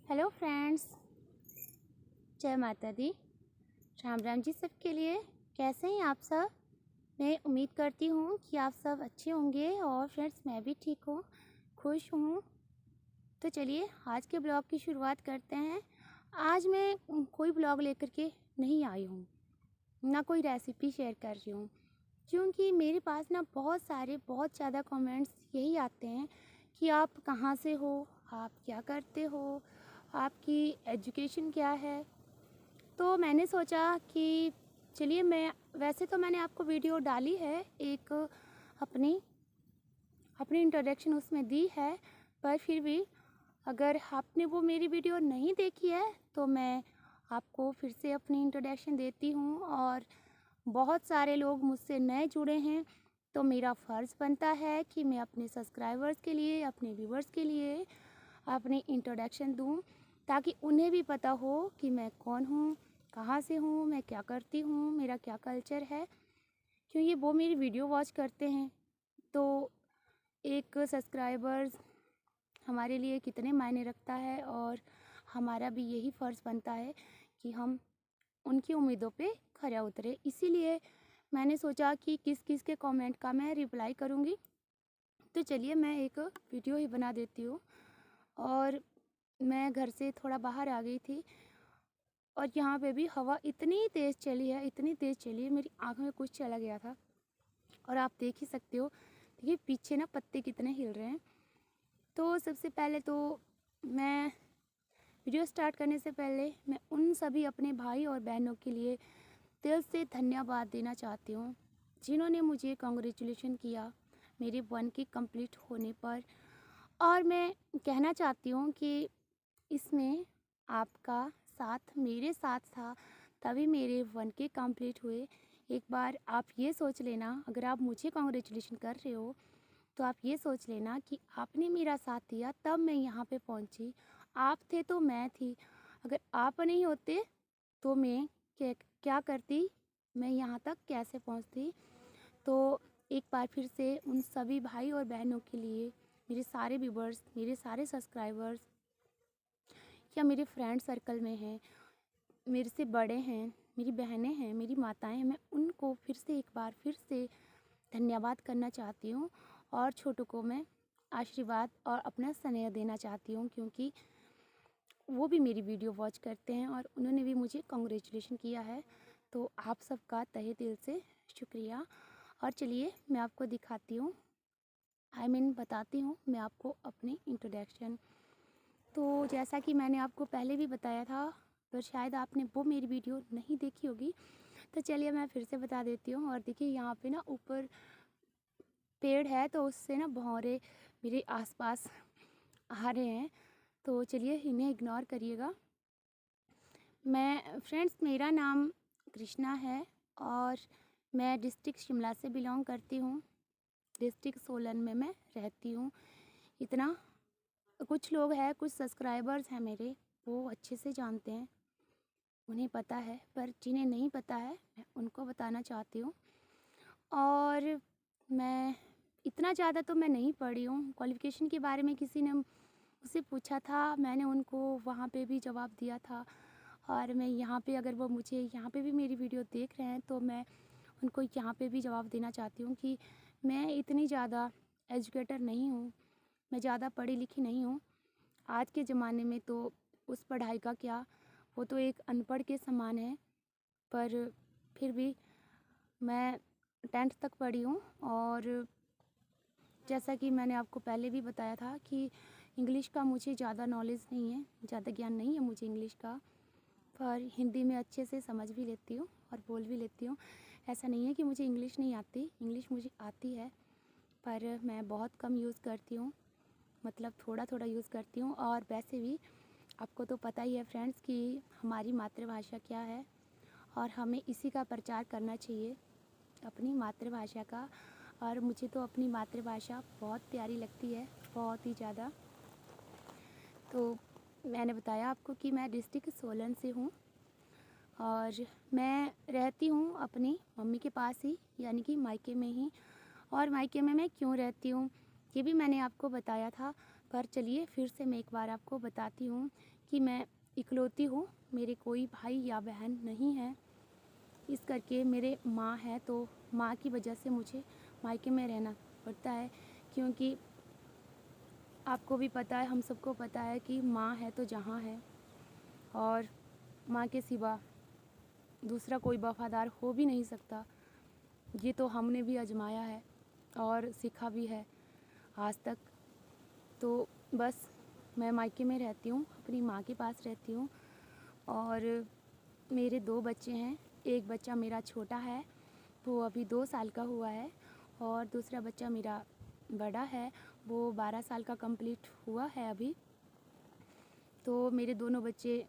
Hello friends, जय माता दी। राम राम जी सबके लिए। कैसे हैं आप सब? मैं उम्मीद करती हूँ कि आप सब अच्छे होंगे और फ्रेंड्स मैं भी ठीक हूँ, खुश हूँ। तो चलिए आज के ब्लॉग की शुरुआत करते हैं। आज मैं कोई ब्लॉग लेकर के नहीं आई हूँ, ना कोई रेसिपी शेयर कर रही हूँ, क्योंकि मेरे पास ना बहुत ज़्यादा कमेंट्स यही आते हैं कि आप कहाँ से हो, आप क्या करते हो, आपकी एजुकेशन क्या है। तो मैंने सोचा कि चलिए वैसे तो मैंने आपको वीडियो डाली है, एक अपनी इंट्रोडक्शन उसमें दी है, पर फिर भी अगर आपने वो मेरी वीडियो नहीं देखी है तो मैं आपको फिर से अपनी इंट्रोडक्शन देती हूँ। और बहुत सारे लोग मुझसे नए जुड़े हैं, तो मेरा फ़र्ज़ बनता है कि मैं अपने सब्सक्राइबर्स के लिए, अपने व्यूवर्स के लिए अपनी इंट्रोडक्शन दूँ, ताकि उन्हें भी पता हो कि मैं कौन हूँ, कहाँ से हूँ, मैं क्या करती हूँ, मेरा क्या कल्चर है। क्योंकि वो मेरी वीडियो वॉच करते हैं, तो एक सब्सक्राइबर्स हमारे लिए कितने मायने रखता है, और हमारा भी यही फ़र्ज़ बनता है कि हम उनकी उम्मीदों पे खरा उतरे। इसीलिए मैंने सोचा कि किस किस के कमेंट का मैं रिप्लाई करूँगी, तो चलिए मैं एक वीडियो ही बना देती हूँ। और मैं घर से थोड़ा बाहर आ गई थी, और यहाँ पे भी हवा इतनी तेज़ चली है, इतनी तेज़ चली है, मेरी आँख में कुछ चला गया था। और आप देख ही सकते हो, देखिए पीछे ना पत्ते कितने हिल रहे हैं। तो सबसे पहले तो मैं वीडियो स्टार्ट करने से पहले मैं उन सभी अपने भाई और बहनों के लिए दिल से धन्यवाद देना चाहती हूँ, जिन्होंने मुझे कांग्रेचुलेशन किया मेरे 1 के कंप्लीट होने पर। और मैं कहना चाहती हूँ कि इसमें आपका साथ मेरे साथ था, तभी मेरे 1 के कंप्लीट हुए। एक बार आप ये सोच लेना, अगर आप मुझे कांग्रेचुलेशन कर रहे हो तो आप ये सोच लेना कि आपने मेरा साथ दिया तब मैं यहाँ पे पहुँची। आप थे तो मैं थी, अगर आप नहीं होते तो मैं क्या करती, मैं यहाँ तक कैसे पहुँचती। तो एक बार फिर से उन सभी भाई और बहनों के लिए, मेरे सारे व्यूवर्स, मेरे सारे सब्सक्राइबर्स या मेरे फ्रेंड सर्कल में हैं, मेरे से बड़े हैं, मेरी बहनें हैं, मेरी माताएं हैं, मैं उनको फिर से धन्यवाद करना चाहती हूँ। और छोटों को मैं आशीर्वाद और अपना स्नेह देना चाहती हूँ, क्योंकि वो भी मेरी वीडियो वॉच करते हैं और उन्होंने भी मुझे कांग्रेचुलेशन किया है। तो आप सबका तहे दिल से शुक्रिया। और चलिए मैं आपको दिखाती हूँ, बताती हूँ मैं आपको अपनी इंट्रोडक्शन। तो जैसा कि मैंने आपको पहले भी बताया था, पर शायद आपने वो मेरी वीडियो नहीं देखी होगी, तो चलिए मैं फिर से बता देती हूँ। और देखिए यहाँ पे ना ऊपर पेड़ है, तो उससे ना भौरे मेरे आसपास आ रहे हैं, तो चलिए इन्हें इग्नोर करिएगा। मेरा नाम कृष्णा है, और मैं डिस्ट्रिक्ट शिमला से बिलोंग करती हूँ। डिस्ट्रिक्ट सोलन में मैं रहती हूँ। इतना कुछ लोग हैं, कुछ सब्सक्राइबर्स हैं मेरे, वो अच्छे से जानते हैं, उन्हें पता है, पर जिन्हें नहीं पता है मैं उनको बताना चाहती हूँ। और मैं इतना ज़्यादा तो मैं नहीं पढ़ी हूँ। क्वालिफ़िकेशन के बारे में किसी ने मुझसे पूछा था, मैंने उनको वहाँ पे भी जवाब दिया था। और मैं यहाँ पे, अगर वो मुझे यहाँ पे भी मेरी वीडियो देख रहे हैं, तो मैं उनको यहाँ पे भी जवाब देना चाहती हूँ कि मैं इतनी ज़्यादा एजुकेटेड नहीं हूँ, मैं ज़्यादा पढ़ी लिखी नहीं हूँ। आज के ज़माने में तो उस पढ़ाई का क्या, वो तो एक अनपढ़ के समान है। पर फिर भी मैं 10th तक पढ़ी हूँ, और जैसा कि मैंने आपको पहले भी बताया था कि इंग्लिश का मुझे ज़्यादा नॉलेज नहीं है, ज़्यादा ज्ञान नहीं है मुझे इंग्लिश का, पर हिंदी में अच्छे से समझ भी लेती हूँ और बोल भी लेती हूँ। ऐसा नहीं है कि मुझे इंग्लिश नहीं आती, इंग्लिश मुझे आती है, पर मैं बहुत कम यूज़ करती हूँ, मतलब थोड़ा थोड़ा यूज़ करती हूँ। और वैसे भी आपको तो पता ही है फ्रेंड्स कि हमारी मातृभाषा क्या है, और हमें इसी का प्रचार करना चाहिए, अपनी मातृभाषा का। और मुझे तो अपनी मातृभाषा बहुत प्यारी लगती है, बहुत ही ज़्यादा। तो मैंने बताया आपको कि मैं डिस्ट्रिक्ट सोलन से हूँ, और मैं रहती हूँ अपनी मम्मी के पास ही, यानी कि मायके में ही। और मायके में मैं क्यों रहती हूँ ये भी मैंने आपको बताया था, पर चलिए फिर से मैं एक बार आपको बताती हूँ कि मैं इकलौती हूँ, मेरे कोई भाई या बहन नहीं है। इस करके मेरे माँ है, तो माँ की वजह से मुझे मायके में रहना पड़ता है, क्योंकि आपको भी पता है, हम सबको पता है कि माँ है तो जहाँ है, और माँ के सिवा दूसरा कोई वफ़ादार हो भी नहीं सकता। ये तो हमने भी आजमाया है और सीखा भी है आज तक। तो बस मैं मायके में रहती हूँ, अपनी माँ के पास रहती हूँ, और मेरे 2 बच्चे हैं। एक बच्चा मेरा छोटा है, वो अभी 2 साल का हुआ है, और दूसरा बच्चा मेरा बड़ा है, वो 12 साल का कंप्लीट हुआ है अभी। तो मेरे दोनों बच्चे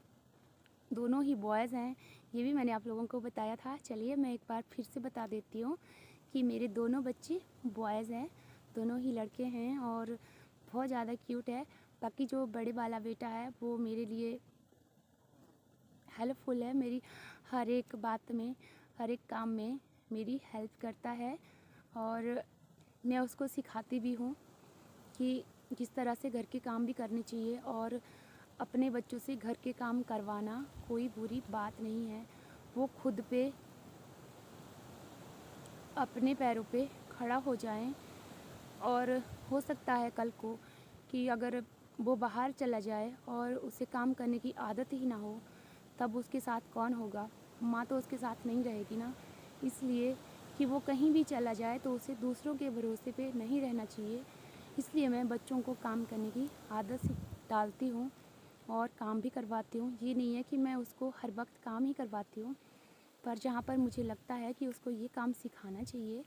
दोनों ही बॉयज़ हैं, ये भी मैंने आप लोगों को बताया था। चलिए मैं एक बार फिर से बता देती हूँ कि मेरे दोनों बच्चे बॉयज़ हैं, दोनों ही लड़के हैं, और बहुत ज़्यादा क्यूट है। बाकी जो बड़े वाला बेटा है वो मेरे लिए हेल्पफुल है, मेरी हर एक बात में, हर एक काम में मेरी हेल्प करता है, और मैं उसको सिखाती भी हूँ कि किस तरह से घर के काम भी करने चाहिए, और अपने बच्चों से घर के काम करवाना कोई बुरी बात नहीं है। वो खुद पे अपने पैरों पे खड़ा हो जाएं, और हो सकता है कल को कि अगर वो बाहर चला जाए और उसे काम करने की आदत ही ना हो, तब उसके साथ कौन होगा? माँ तो उसके साथ नहीं रहेगी ना। इसलिए कि वो कहीं भी चला जाए तो उसे दूसरों के भरोसे पे नहीं रहना चाहिए। इसलिए मैं बच्चों को काम करने की आदत डालती हूँ और काम भी करवाती हूँ। ये नहीं है कि मैं उसको हर वक्त काम ही करवाती हूँ, पर जहाँ पर मुझे लगता है कि उसको ये काम सिखाना चाहिए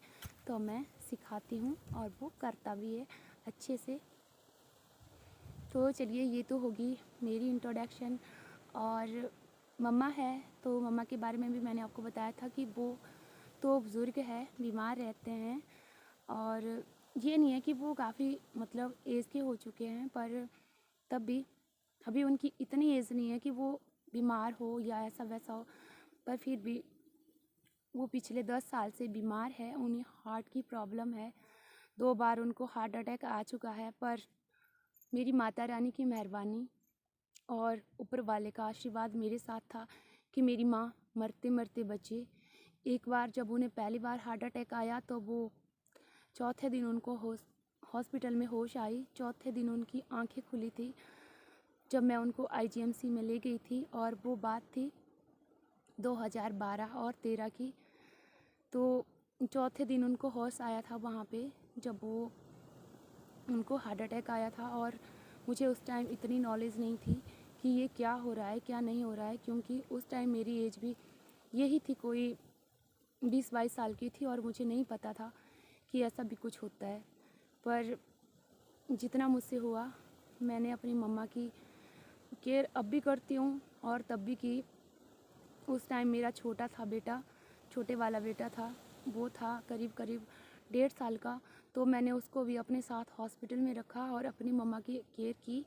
तो मैं सिखाती हूँ, और वो करता भी है अच्छे से। तो चलिए, ये तो होगी मेरी इंट्रोडक्शन। और मम्मा है, तो मम्मा के बारे में भी मैंने आपको बताया था कि वो तो बुज़ुर्ग है, बीमार रहते हैं, और ये नहीं है कि वो काफ़ी मतलब एज के हो चुके हैं, पर तब भी अभी उनकी इतनी एज नहीं है कि वो बीमार हो या ऐसा वैसा हो, पर फिर भी वो पिछले 10 साल से बीमार है। उन्हें हार्ट की प्रॉब्लम है, 2 बार उनको हार्ट अटैक आ चुका है, पर मेरी माता रानी की मेहरबानी और ऊपर वाले का आशीर्वाद मेरे साथ था कि मेरी माँ मरते मरते बचे। एक बार जब उन्हें पहली बार हार्ट अटैक आया तो वो चौथे दिन उनको हॉस्पिटल में होश आई, चौथे दिन उनकी आंखें खुली थी जब मैं उनको आईजीएमसी में ले गई थी, और वो बात थी 2012 और 13 की। तो चौथे दिन उनको होश आया था वहाँ पे, जब वो उनको हार्ट अटैक आया था, और मुझे उस टाइम इतनी नॉलेज नहीं थी कि ये क्या हो रहा है क्या नहीं हो रहा है, क्योंकि उस टाइम मेरी एज भी यही थी, कोई 20-22 साल की थी, और मुझे नहीं पता था कि ऐसा भी कुछ होता है। पर जितना मुझसे हुआ मैंने अपनी मम्मा की केयर अब भी करती हूँ, और तब भी की। उस टाइम मेरा छोटा था बेटा, छोटे वाला बेटा था, वो था करीब करीब 1.5 साल का, तो मैंने उसको भी अपने साथ हॉस्पिटल में रखा और अपनी मम्मा की केयर की।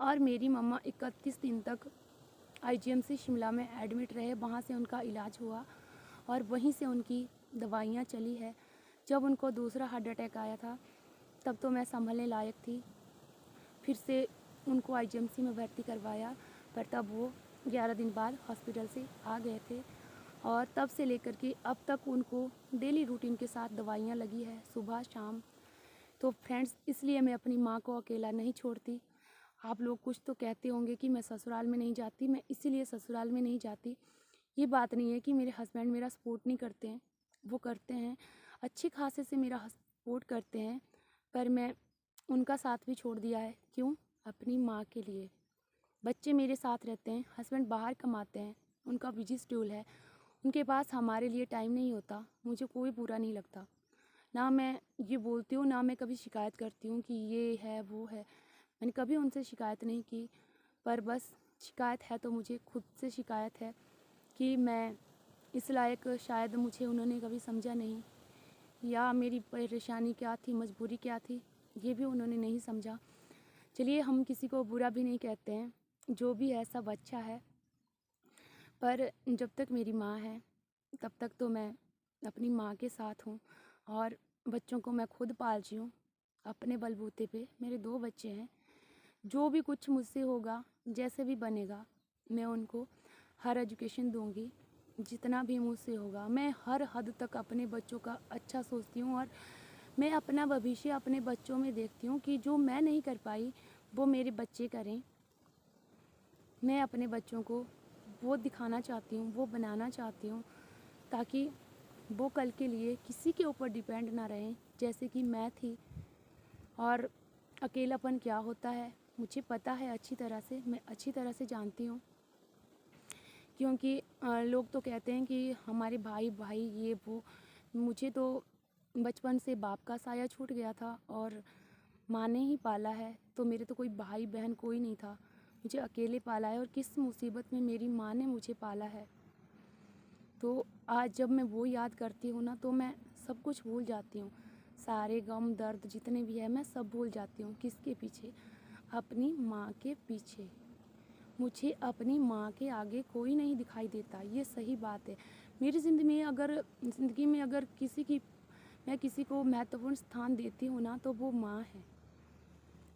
और मेरी मम्मा 31 दिन तक आईजीएमसी शिमला में एडमिट रहे, वहाँ से उनका इलाज हुआ और वहीं से उनकी दवाइयाँ चली है। जब उनको दूसरा हार्ट अटैक आया था तब तो मैं संभलने लायक थी, फिर से उनको आईजीएमसी में भर्ती करवाया, पर तब वो 11 दिन बाद हॉस्पिटल से आ गए थे, और तब से लेकर के अब तक उनको डेली रूटीन के साथ दवाइयाँ लगी है, सुबह शाम। तो फ्रेंड्स, इसलिए मैं अपनी माँ को अकेला नहीं छोड़ती। आप लोग कुछ तो कहते होंगे कि मैं ससुराल में नहीं जाती, मैं इसीलिए ससुराल में नहीं जाती। ये बात नहीं है कि मेरे हस्बैंड मेरा सपोर्ट नहीं करते हैं, वो करते हैं, अच्छी खासे से मेरा सपोर्ट करते हैं, पर मैं उनका साथ भी छोड़ दिया है। क्यों? अपनी माँ के लिए। बच्चे मेरे साथ रहते हैं, हस्बैंड बाहर कमाते हैं, उनका बिजी शेड्यूल है, उनके पास हमारे लिए टाइम नहीं होता। मुझे कोई बुरा नहीं लगता, ना मैं ये बोलती हूँ, ना मैं कभी शिकायत करती हूँ कि ये है वो है। मैंने कभी उनसे शिकायत नहीं की, पर बस शिकायत है तो मुझे खुद से शिकायत है कि मैं इस लायक शायद मुझे उन्होंने कभी समझा नहीं, या मेरी परेशानी क्या थी, मजबूरी क्या थी, ये भी उन्होंने नहीं समझा। चलिए, हम किसी को बुरा भी नहीं कहते हैं, जो भी है सब अच्छा है, पर जब तक मेरी माँ है तब तक तो मैं अपनी माँ के साथ हूँ, और बच्चों को मैं खुद पाल रही हूँ अपने बलबूते पे। मेरे 2 बच्चे हैं, जो भी कुछ मुझसे होगा, जैसे भी बनेगा, मैं उनको हर एजुकेशन दूंगी, जितना भी मुझसे होगा। मैं हर हद तक अपने बच्चों का अच्छा सोचती हूँ और मैं अपना भविष्य अपने बच्चों में देखती हूँ कि जो मैं नहीं कर पाई वो मेरे बच्चे करें। मैं अपने बच्चों को वो दिखाना चाहती हूँ, वो बनाना चाहती हूँ, ताकि वो कल के लिए किसी के ऊपर डिपेंड ना रहें जैसे कि मैं थी। और अकेलापन क्या होता है मुझे पता है अच्छी तरह से, मैं अच्छी तरह से जानती हूँ। क्योंकि लोग तो कहते हैं कि हमारे भाई भाई ये वो, मुझे तो बचपन से बाप का साया छूट गया था और माँ ने ही पाला है, तो मेरे तो कोई भाई बहन कोई नहीं था, मुझे अकेले पाला है और किस मुसीबत में मेरी माँ ने मुझे पाला है। तो आज जब मैं वो याद करती हूँ ना तो मैं सब कुछ भूल जाती हूँ, सारे गम दर्द जितने भी है मैं सब भूल जाती हूँ। किसके पीछे? अपनी माँ के पीछे। मुझे अपनी माँ के आगे कोई नहीं दिखाई देता, ये सही बात है। मेरी ज़िंदगी में अगर मैं किसी को महत्वपूर्ण स्थान देती हूँ ना तो वो माँ है,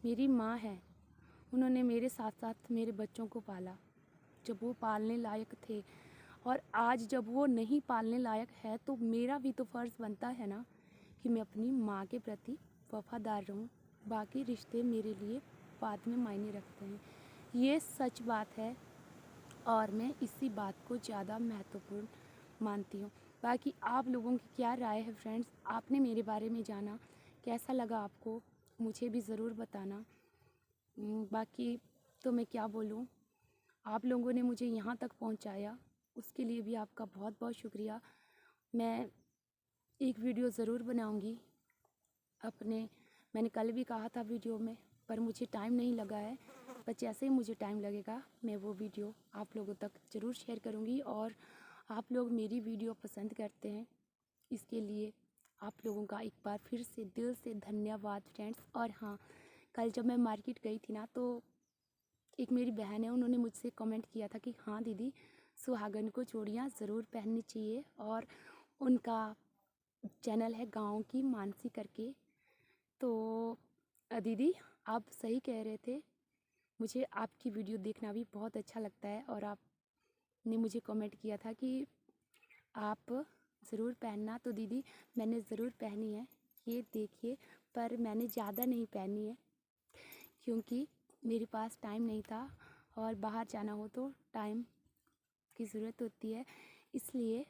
मेरी माँ है। उन्होंने मेरे साथ साथ मेरे बच्चों को पाला जब वो पालने लायक थे, और आज जब वो नहीं पालने लायक है तो मेरा भी तो फ़र्ज़ बनता है ना कि मैं अपनी माँ के प्रति वफ़ादार रहूँ। बाकी रिश्ते मेरे लिए बाद में मायने रखते हैं, ये सच बात है और मैं इसी बात को ज़्यादा महत्वपूर्ण मानती हूँ। बाकी आप लोगों की क्या राय है फ्रेंड्स? आपने मेरे बारे में जाना, कैसा लगा आपको? मुझे भी ज़रूर बताना। बाकी तो मैं क्या बोलूँ, आप लोगों ने मुझे यहाँ तक पहुँचाया उसके लिए भी आपका बहुत बहुत शुक्रिया। मैं एक वीडियो ज़रूर बनाऊँगी मैंने कल भी कहा था वीडियो में, पर मुझे टाइम नहीं लगा है। पर जैसे ही मुझे टाइम लगेगा मैं वो वीडियो आप लोगों तक ज़रूर शेयर करूँगी। और आप लोग मेरी वीडियो पसंद करते हैं, इसके लिए आप लोगों का एक बार फिर से दिल से धन्यवाद फ्रेंड्स। और हाँ, कल जब मैं मार्केट गई थी ना तो एक मेरी बहन है, उन्होंने मुझसे कमेंट किया था कि हाँ दीदी, सुहागन को चूड़ियाँ ज़रूर पहननी चाहिए। और उनका चैनल है गाँव की मानसी करके। तो दीदी आप सही कह रहे थे, मुझे आपकी वीडियो देखना भी बहुत अच्छा लगता है। और आपने मुझे कमेंट किया था कि आप ज़रूर पहनना, तो दीदी मैंने ज़रूर पहनी है, ये देखिए। पर मैंने ज़्यादा नहीं पहनी है क्योंकि मेरे पास टाइम नहीं था, और बाहर जाना हो तो टाइम की ज़रूरत होती है, इसलिए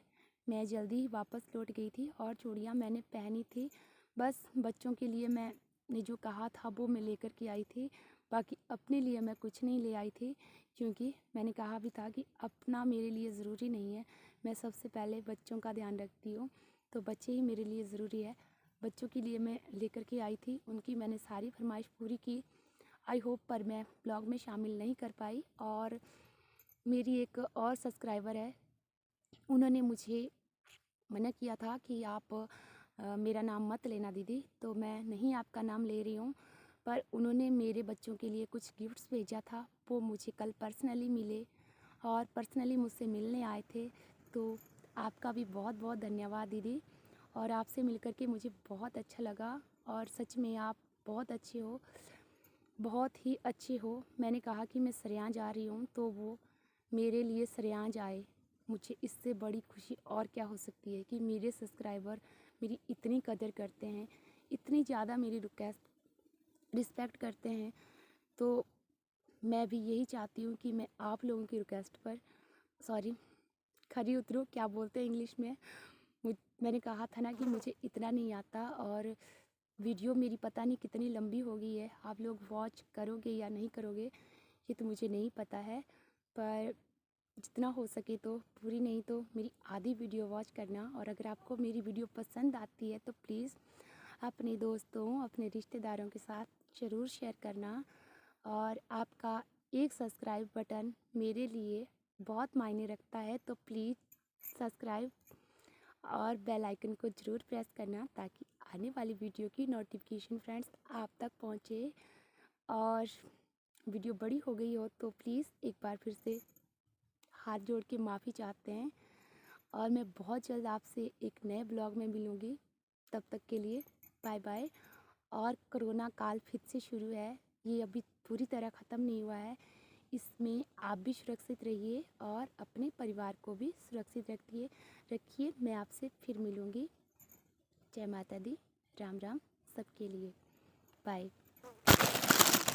मैं जल्दी ही वापस लौट गई थी और चूड़ियाँ मैंने पहनी थी। बस बच्चों के लिए मैंने जो कहा था वो मैं लेकर के आई थी, बाकी अपने लिए मैं कुछ नहीं ले आई थी, क्योंकि मैंने कहा भी था कि अपना मेरे लिए ज़रूरी नहीं है, मैं सबसे पहले बच्चों का ध्यान रखती हूँ, तो बच्चे ही मेरे लिए ज़रूरी है। बच्चों के लिए मैं लेकर के आई थी, उनकी मैंने सारी फरमाइश पूरी की। आई होप पर मैं ब्लॉग में शामिल नहीं कर पाई। और मेरी एक और सब्सक्राइबर है, उन्होंने मुझे मना किया था कि आप मेरा नाम मत लेना दीदी, तो मैं नहीं आपका नाम ले रही हूँ। पर उन्होंने मेरे बच्चों के लिए कुछ गिफ्ट्स भेजा था, वो मुझे कल पर्सनली मिले और पर्सनली मुझसे मिलने आए थे। तो आपका भी बहुत बहुत धन्यवाद दीदी, और आपसे मिलकर के मुझे बहुत अच्छा लगा। और सच में आप बहुत अच्छे हो, बहुत ही अच्छे हो। मैंने कहा कि मैं सरेआँ जा रही हूँ तो वो मेरे लिए सरेआँ जाए, मुझे इससे बड़ी खुशी और क्या हो सकती है कि मेरे सब्सक्राइबर मेरी इतनी कदर करते हैं, इतनी ज़्यादा मेरी रिस्पेक्ट करते हैं। तो मैं भी यही चाहती हूँ कि मैं आप लोगों की रिक्वेस्ट पर खरी उतरूँ, क्या बोलते हैं इंग्लिश में। मैंने कहा था ना कि मुझे इतना नहीं आता, और वीडियो मेरी पता नहीं कितनी लंबी हो गई है, आप लोग वॉच करोगे या नहीं करोगे ये तो मुझे नहीं पता है, पर जितना हो सके तो पूरी नहीं तो मेरी आधी वीडियो वॉच करना। और अगर आपको मेरी वीडियो पसंद आती है तो प्लीज़ अपने दोस्तों, अपने रिश्तेदारों के साथ ज़रूर शेयर करना। और आपका एक सब्सक्राइब बटन मेरे लिए बहुत मायने रखता है, तो प्लीज़ सब्सक्राइब और बेल आइकन को ज़रूर प्रेस करना, ताकि आने वाली वीडियो की नोटिफिकेशन फ्रेंड्स आप तक पहुँचे। और वीडियो बड़ी हो गई हो तो प्लीज़ एक बार फिर से हाथ जोड़ के माफ़ी चाहते हैं, और मैं बहुत जल्द आपसे एक नए ब्लॉग में मिलूँगी। तब तक के लिए बाय बाय। और कोरोना काल फिर से शुरू है, ये अभी पूरी तरह ख़त्म नहीं हुआ है। इसमें आप भी सुरक्षित रहिए और अपने परिवार को भी सुरक्षित रखिए। मैं आपसे फिर मिलूँगी। जय माता दी। राम राम सबके लिए। बाय।